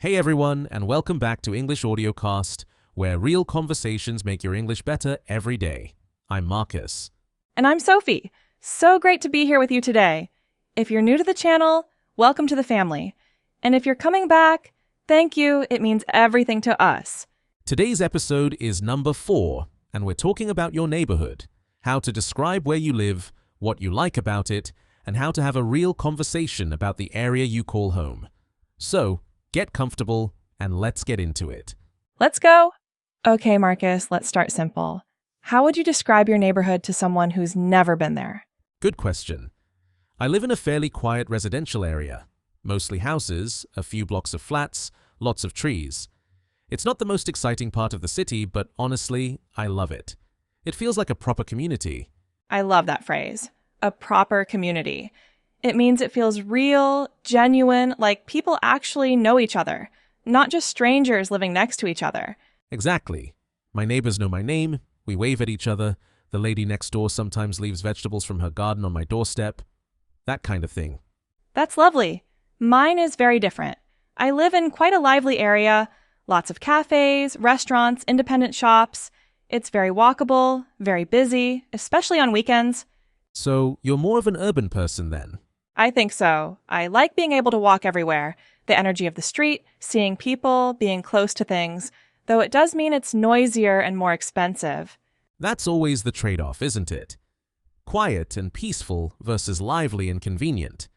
Hey everyone, and welcome back to English Audiocast, where real conversations make your English better every day. I'm Marcus. And I'm Sophie. So great to be here with you today. If you're new to the channel, welcome to the family. And if you're coming back, thank you. It means everything to us. Today's episode is number 4, and we're talking about your neighborhood, how to describe where you live, what you like about it, and how to have a real conversation about the area you call home. So, get comfortable, and let's get into it. Let's go. Okay, Marcus, let's start simple. How would you describe your neighborhood to someone who's never been there? Good question. I live in a fairly quiet residential area. Mostly houses, a few blocks of flats, lots of trees. It's not the most exciting part of the city, but honestly, I love it. It feels like a proper community. I love that phrase, a proper community. It means it feels real, genuine, like people actually know each other, not just strangers living next to each other. Exactly. My neighbors know my name, we wave at each other, the lady next door sometimes leaves vegetables from her garden on my doorstep. That kind of thing. That's lovely. Mine is very different. I live in quite a lively area, lots of cafes, restaurants, independent shops. It's very walkable, very busy, especially on weekends. So, you're more of an urban person then? I think so. I like being able to walk everywhere, the energy of the street, seeing people, being close to things, though it does mean it's noisier and more expensive. That's always the trade-off, isn't it? Quiet and peaceful versus lively and convenient.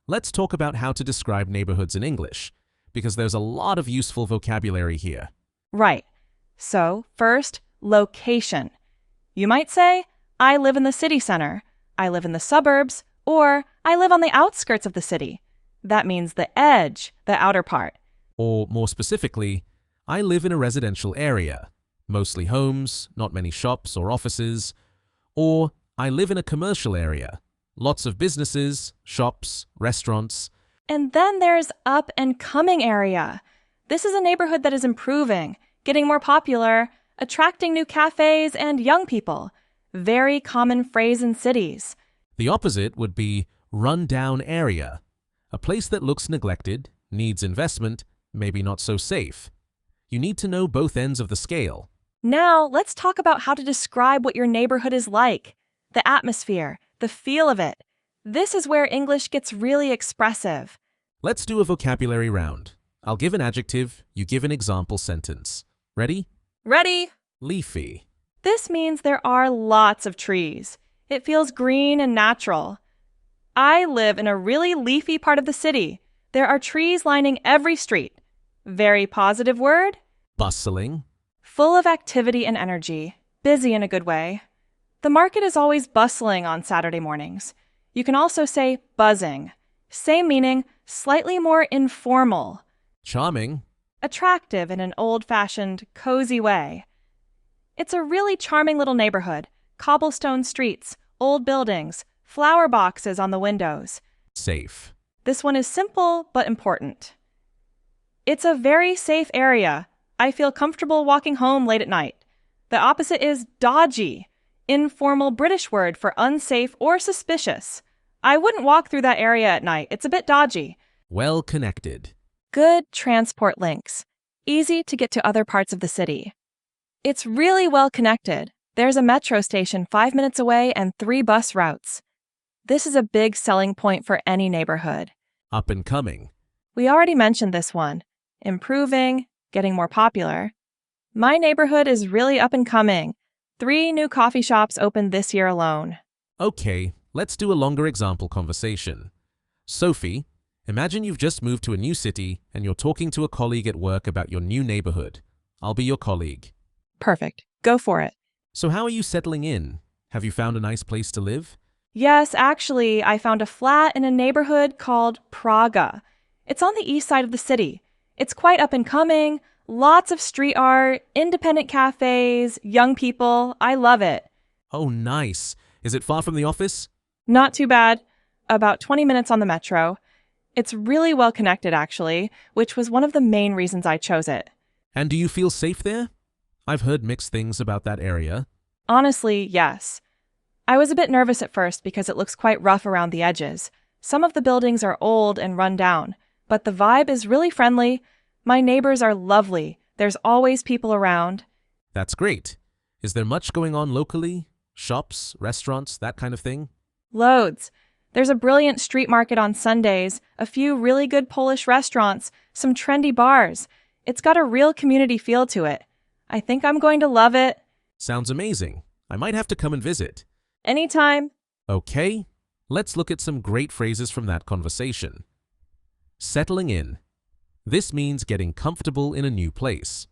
Let's talk about how to describe neighborhoods in English, because there's a lot of useful vocabulary here. Right. So, first, location. You might say, I live in the city center, I live in the suburbs, or I live on the outskirts of the city. That means the edge, the outer part. Or more specifically, I live in a residential area, mostly homes, not many shops or offices. Or I live in a commercial area, lots of businesses, shops, restaurants. And then there's up and coming area. This is a neighborhood that is improving, getting more popular, attracting new cafes and young people. Very common phrase in cities. The opposite would be run-down area, a place that looks neglected, needs investment, maybe not so safe. You need to know both ends of the scale. Now, let's talk about how to describe what your neighborhood is like, the atmosphere, the feel of it. This is where English gets really expressive. Let's do a vocabulary round. I'll give an adjective, you give an example sentence. Ready? Ready? Leafy. This means there are lots of trees. It feels green and natural. I live in a really leafy part of the city. There are trees lining every street. Very positive word? Bustling. Full of activity and energy. Busy in a good way. The market is always bustling on Saturday mornings. You can also say buzzing. Same meaning, slightly more informal. Charming. Attractive in an old-fashioned, cozy way. It's a really charming little neighborhood. Cobblestone streets, old buildings, flower boxes on the windows. Safe. This one is simple but important. It's a very safe area. I feel comfortable walking home late at night. The opposite is dodgy, informal British word for unsafe or suspicious. I wouldn't walk through that area at night. It's a bit dodgy. Well connected. Good transport links. Easy to get to other parts of the city. It's really well connected. There's a metro station 5 minutes away and 3 bus routes. This is a big selling point for any neighborhood. Up and coming. We already mentioned this one. Improving, getting more popular. My neighborhood is really up and coming. 3 new coffee shops opened this year alone. Okay, let's do a longer example conversation. Sophie, imagine you've just moved to a new city and you're talking to a colleague at work about your new neighborhood. I'll be your colleague. Perfect. Go for it. So how are you settling in? Have you found a nice place to live? Yes, actually, I found a flat in a neighborhood called Praga. It's on the east side of the city. It's quite up and coming, lots of street art, independent cafes, young people. I love it. Oh, nice. Is it far from the office? Not too bad. About 20 minutes on the metro. It's really well connected, actually, which was one of the main reasons I chose it. And do you feel safe there? I've heard mixed things about that area. Honestly, yes. I was a bit nervous at first because it looks quite rough around the edges. Some of the buildings are old and run down, but the vibe is really friendly. My neighbors are lovely. There's always people around. That's great. Is there much going on locally? Shops, restaurants, that kind of thing? Loads. There's a brilliant street market on Sundays, a few really good Polish restaurants, some trendy bars. It's got a real community feel to it. I think I'm going to love it. Sounds amazing. I might have to come and visit. Anytime. Okay, let's look at some great phrases from that conversation. Settling in. This means getting comfortable in a new place.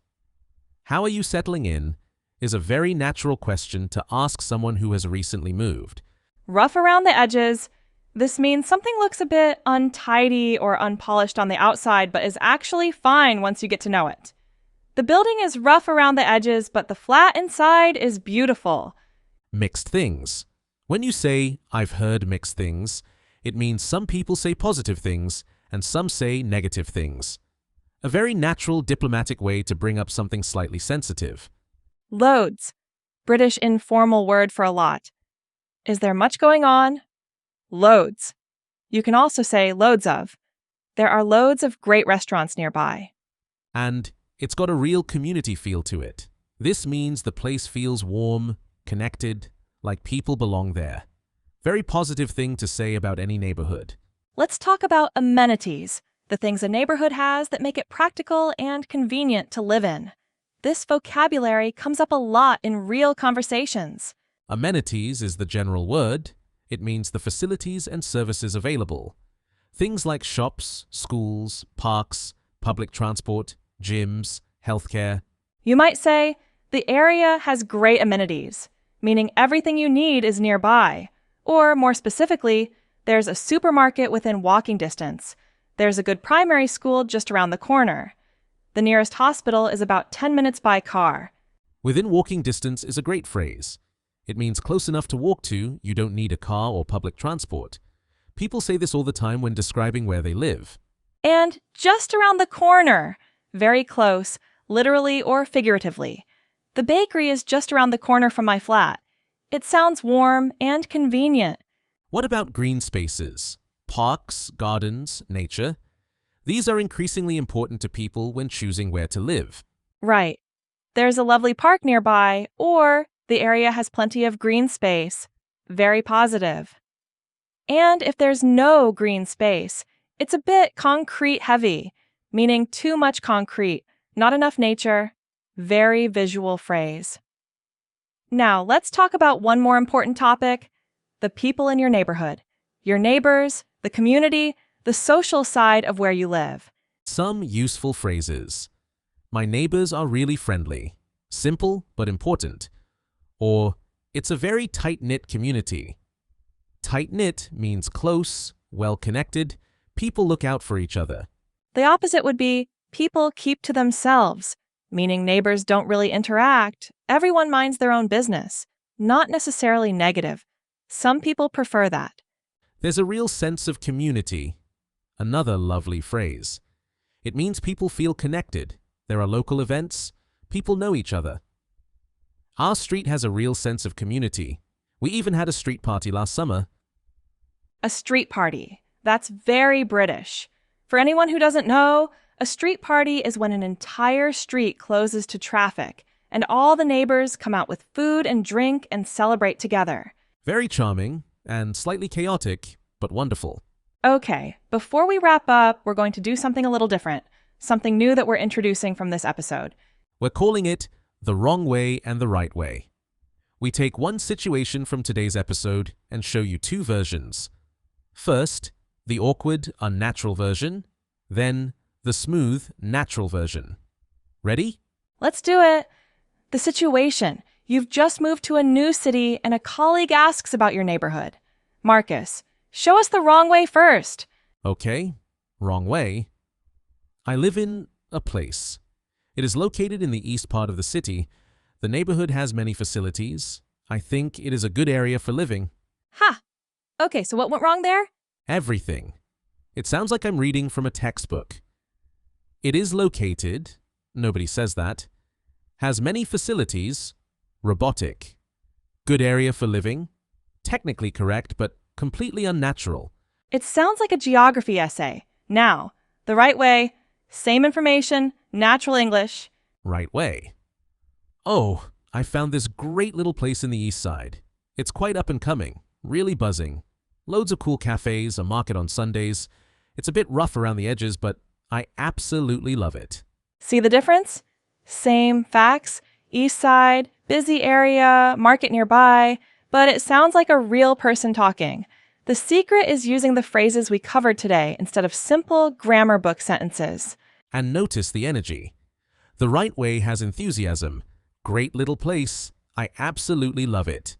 How are you settling in is a very natural question to ask someone who has recently moved. Rough around the edges. This means something looks a bit untidy or unpolished on the outside, but is actually fine once you get to know it. The building is rough around the edges, but the flat inside is beautiful. Mixed things. When you say, "I've heard mixed things," it means some people say positive things and some say negative things. A very natural diplomatic way to bring up something slightly sensitive. Loads. British informal word for a lot. Is there much going on? Loads. You can also say loads of. There are loads of great restaurants nearby. And it's got a real community feel to it. This means the place feels warm, connected, like people belong there. Very positive thing to say about any neighborhood. Let's talk about amenities, the things a neighborhood has that make it practical and convenient to live in. This vocabulary comes up a lot in real conversations. Amenities is the general word. It means the facilities and services available. Things like shops, schools, parks, public transport, gyms, healthcare. You might say, the area has great amenities, meaning everything you need is nearby. Or, more specifically, there's a supermarket within walking distance. There's a good primary school just around the corner. The nearest hospital is about 10 minutes by car. Within walking distance is a great phrase. It means close enough to walk to, you don't need a car or public transport. People say this all the time when describing where they live. And just around the corner. Very close, literally or figuratively. The bakery is just around the corner from my flat. It sounds warm and convenient. What about green spaces? Parks, gardens, nature? These are increasingly important to people when choosing where to live. Right. There's a lovely park nearby, or the area has plenty of green space. Very positive. And if there's no green space, it's a bit concrete heavy, meaning too much concrete, not enough nature. Very visual phrase. Now, let's talk about one more important topic: the people in your neighborhood. Your neighbors, the community, the social side of where you live. Some useful phrases. My neighbors are really friendly. Simple but important. Or, it's a very tight-knit community. Tight-knit means close, well-connected, people look out for each other. The opposite would be people keep to themselves, meaning neighbors don't really interact. Everyone minds their own business. Not necessarily negative. Some people prefer that. There's a real sense of community. Another lovely phrase. It means people feel connected. There are local events. People know each other. Our street has a real sense of community. We even had a street party last summer. A street party. That's very British. For anyone who doesn't know, a street party is when an entire street closes to traffic and all the neighbors come out with food and drink and celebrate together. Very charming and slightly chaotic, but wonderful. Okay, before we wrap up, we're going to do something a little different, something new that we're introducing from this episode. We're calling it the wrong way and the right way. We take one situation from today's episode and show you two versions. First, the awkward, unnatural version, then the smooth, natural version. Ready? Let's do it. The situation. You've just moved to a new city and a colleague asks about your neighborhood. Marcus, show us the wrong way first. Okay, wrong way. I live in a place. It is located in the east part of the city. The neighborhood has many facilities. I think it is a good area for living. Ha! Okay, so what went wrong there? Everything. It sounds like I'm reading from a textbook. It is located, nobody says that, has many facilities, robotic. Good area for living, technically correct, but completely unnatural. It sounds like a geography essay. Now, the right way, Same information, natural English. Right way. Oh, I found this great little place in the east side. It's quite up and coming, really buzzing. Loads of cool cafes, a market on Sundays. It's a bit rough around the edges, but I absolutely love it. See the difference? Same facts, east side, busy area, market nearby, but it sounds like a real person talking. The secret is using the phrases we covered today instead of simple grammar book sentences. And notice the energy. The right way has enthusiasm. Great little place. I absolutely love it.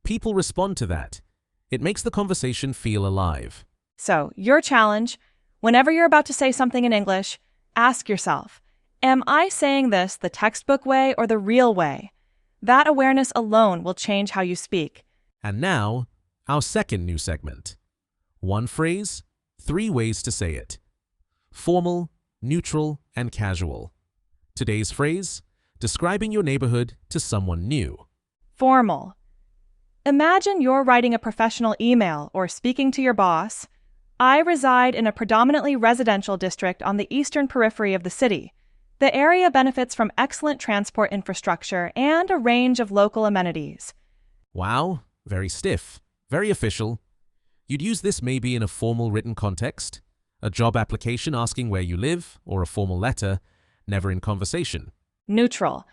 People respond to that. It makes the conversation feel alive. So, your challenge, whenever you're about to say something in English, ask yourself, am I saying this the textbook way or the real way? That awareness alone will change how you speak. And now, our second new segment. One phrase, 3 ways to say it. Formal, neutral, and casual. Today's phrase, describing your neighborhood to someone new. Formal. Imagine you're writing a professional email or speaking to your boss. I reside in a predominantly residential district on the eastern periphery of the city. The area benefits from excellent transport infrastructure and a range of local amenities. Wow, very stiff, very official. You'd use this maybe in a formal written context, a job application asking where you live, or a formal letter, never in conversation. Neutral.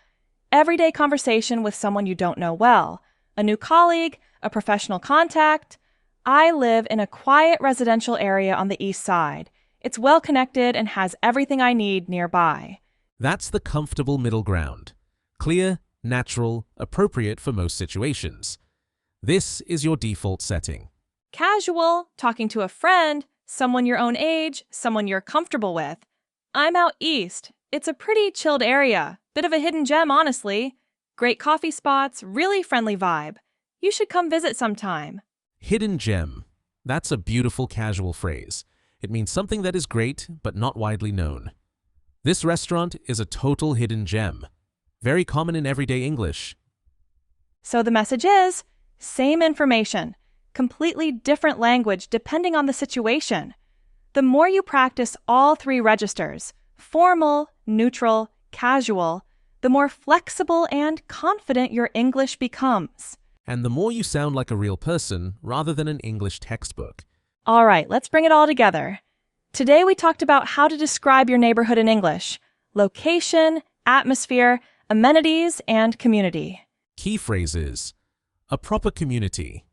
Everyday conversation with someone you don't know well. A new colleague, a professional contact. I live in a quiet residential area on the east side. It's well connected and has everything I need nearby. That's the comfortable middle ground. Clear, natural, appropriate for most situations. This is your default setting. Casual, talking to a friend, someone your own age, someone you're comfortable with. I'm out east. It's a pretty chilled area. Bit of a hidden gem, honestly. Great coffee spots, really friendly vibe. You should come visit sometime. Hidden gem. That's a beautiful casual phrase. It means something that is great, but not widely known. This restaurant is a total hidden gem. Very common in everyday English. So the message is, same information, completely different language depending on the situation. The more you practice all 3 registers, formal, neutral, casual, the more flexible and confident your English becomes. And the more you sound like a real person rather than an English textbook. All right, let's bring it all together. Today we talked about how to describe your neighborhood in English: location, atmosphere, amenities, and community. Key phrases: a proper community,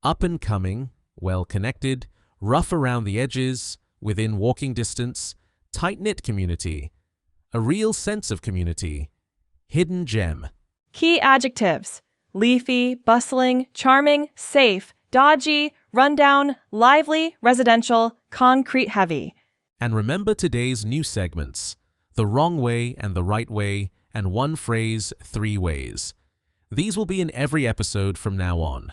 up and coming, well connected, rough around the edges, within walking distance, tight-knit community, a real sense of community, hidden gem. Key adjectives: leafy, bustling, charming, safe, dodgy, rundown, lively, residential, concrete heavy. And remember today's new segments: the wrong way and the right way, and one phrase, 3 ways. These will be in every episode from now on.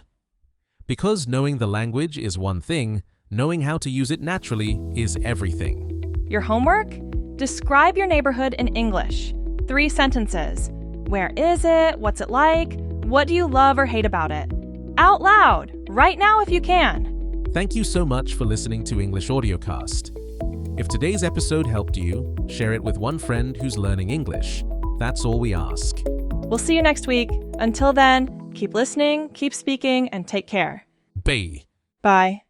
Because knowing the language is one thing, knowing how to use it naturally is everything. Your homework? Describe your neighborhood in English. 3 sentences. Where is it? What's it like? What do you love or hate about it? Out loud, right now if you can. Thank you so much for listening to English Audiocast. If today's episode helped you, share it with one friend who's learning English. That's all we ask. We'll see you next week. Until then, keep listening, keep speaking, and take care. Bye. Bye.